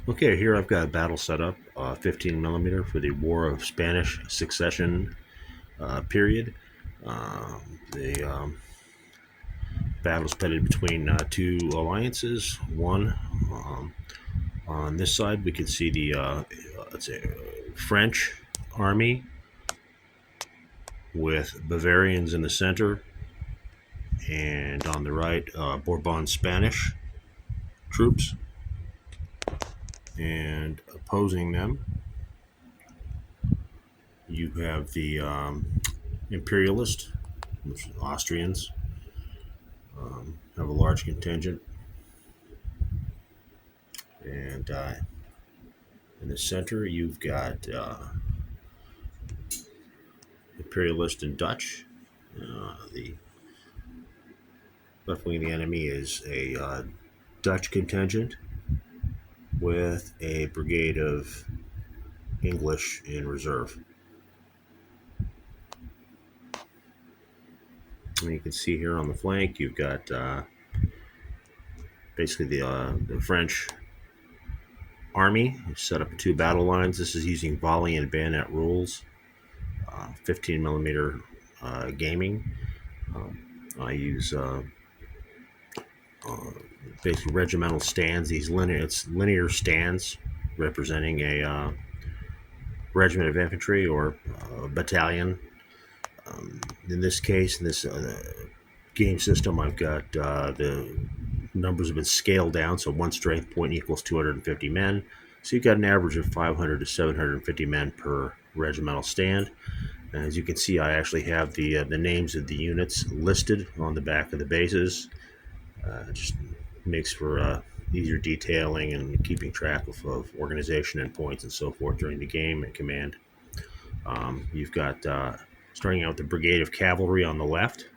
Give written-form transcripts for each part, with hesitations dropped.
Okay, here I've got a battle set up, 15 millimeter for the War of Spanish Succession period. The battle's pitted between two alliances. One, on this side, we can see the let's say French army with Bavarians in the center, and on the right, Bourbon Spanish troops, and opposing them, you have the Imperialists, which are Austrians, have a large contingent, and in the center you've got Imperialist and Dutch. The left wing of the enemy is a Dutch contingent with a brigade of English in reserve. And you can see here on the flank you've got basically the French army set up two battle lines. This is using Volley and Bayonet rules, 15 millimeter gaming. I use basically regimental stands. It's linear stands representing a regiment of infantry or battalion. In this case, in this game system, I've got the numbers have been scaled down, so one strength point equals 250 men. So you've got an average of 500 to 750 men per regimental stand. And as you can see, I actually have the names of the units listed on the back of the bases. Just makes for easier detailing and keeping track of organization and points and so forth during the game and command. You've got starting out with the Brigade of Cavalry on the left.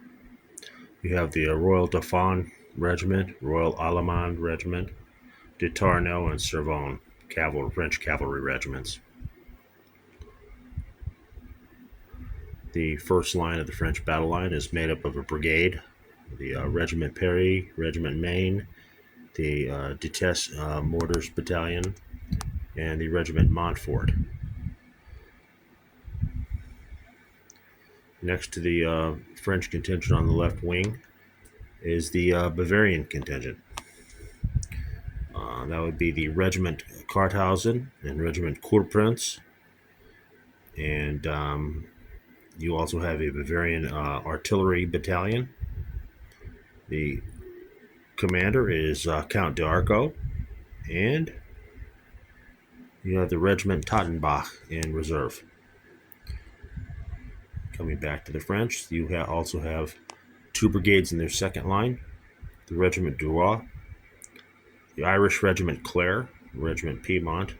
You have the Royal Dauphin Regiment, Royal Allemand Regiment, de Tarnaud, and Cervon French cavalry regiments. The first line of the French battle line is made up of a brigade, the Regiment Paris, Regiment Maine, the Ditesse Mortars Battalion, and the Regiment Montfort. Next to the French contingent on the left wing is the Bavarian contingent. That would be the Regiment Karthausen and Regiment Kurprinz. And you also have a Bavarian artillery battalion. The commander is Count d'Arco, and you have the Regiment Tottenbach in reserve. Coming back to the French, you also have two brigades in their second line, the Regiment Duroy, the Irish Regiment Clare, Regiment Piedmont,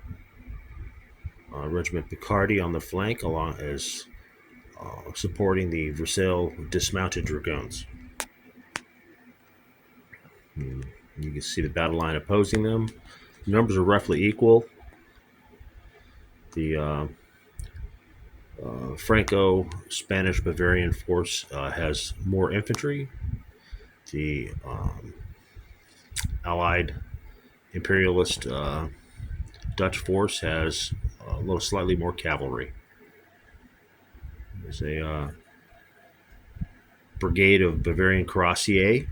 Regiment Picardy on the flank, along as supporting the Versailles dismounted dragoons. You can see the battle line opposing them. The numbers are roughly equal. The Franco-Spanish Bavarian force has more infantry. The Allied Imperialist Dutch force has slightly more cavalry. There's a brigade of Bavarian Cuirassiers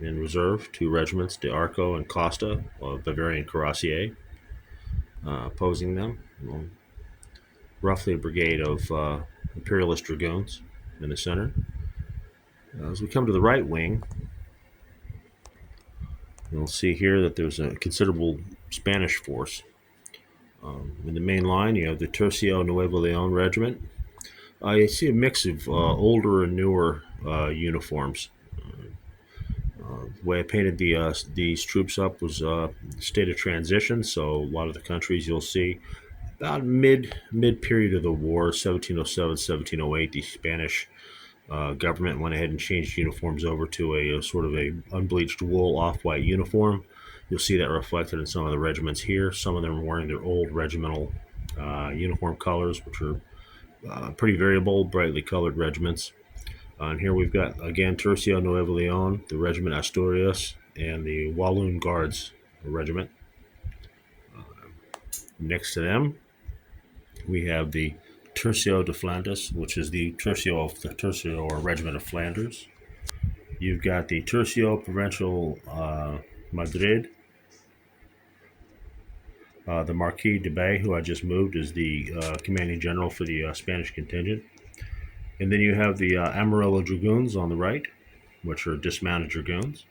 in reserve, two regiments, De Arco and Costa of Bavarian Cuirassiers, opposing them. Well, roughly a brigade of Imperialist dragoons in the center. As we come to the right wing, you'll see here that there's a considerable Spanish force. In the main line, you have the Tercio Nuevo Leon Regiment. You see a mix of older and newer uniforms. The way I painted these troops up was a state of transition, so a lot of the countries you'll see about mid period of the war, 1707, 1708, the Spanish government went ahead and changed uniforms over to a sort of a unbleached wool off-white uniform. You'll see that reflected in some of the regiments here. Some of them are wearing their old regimental uniform colors, which are pretty variable, brightly colored regiments. And here we've got, again, Tercio Nuevo Leon, the Regiment Asturias, and the Walloon Guards Regiment. Next to them, we have the Tercio de Flanders, which is the Tercio of the Tercio or Regiment of Flanders. You've got the Tercio Provincial Madrid. The Marquis de Bay, who I just moved, is the commanding general for the Spanish contingent. And then you have the Amarillo Dragoons on the right, which are dismounted dragoons.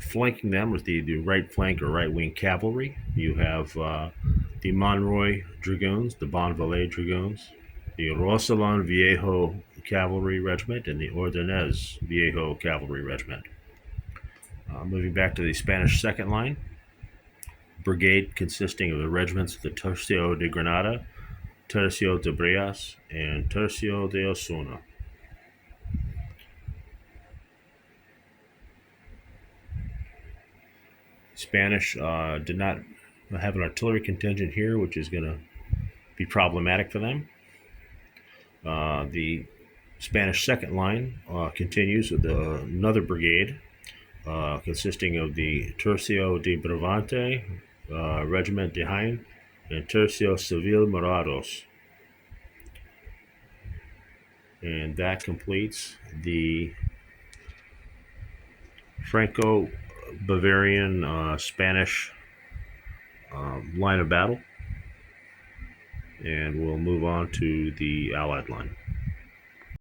Flanking them with the right flank or right wing cavalry, you have the Monroy Dragoons, the Bonvalet Dragoons, the Rosalon Viejo Cavalry Regiment, and the Ordenez Viejo Cavalry Regiment. Moving back to the Spanish second line, brigade consisting of the regiments of the Tercio de Granada, Tercio de Brias, and Tercio de Osuna. Spanish did not have an artillery contingent here, which is going to be problematic for them. The Spanish second line continues with another brigade consisting of the Tercio de Bravante, Regiment de Jaén, and Tercio Civil Morados. And that completes the Franco-Bavarian Spanish line of battle. And we'll move on to the Allied line.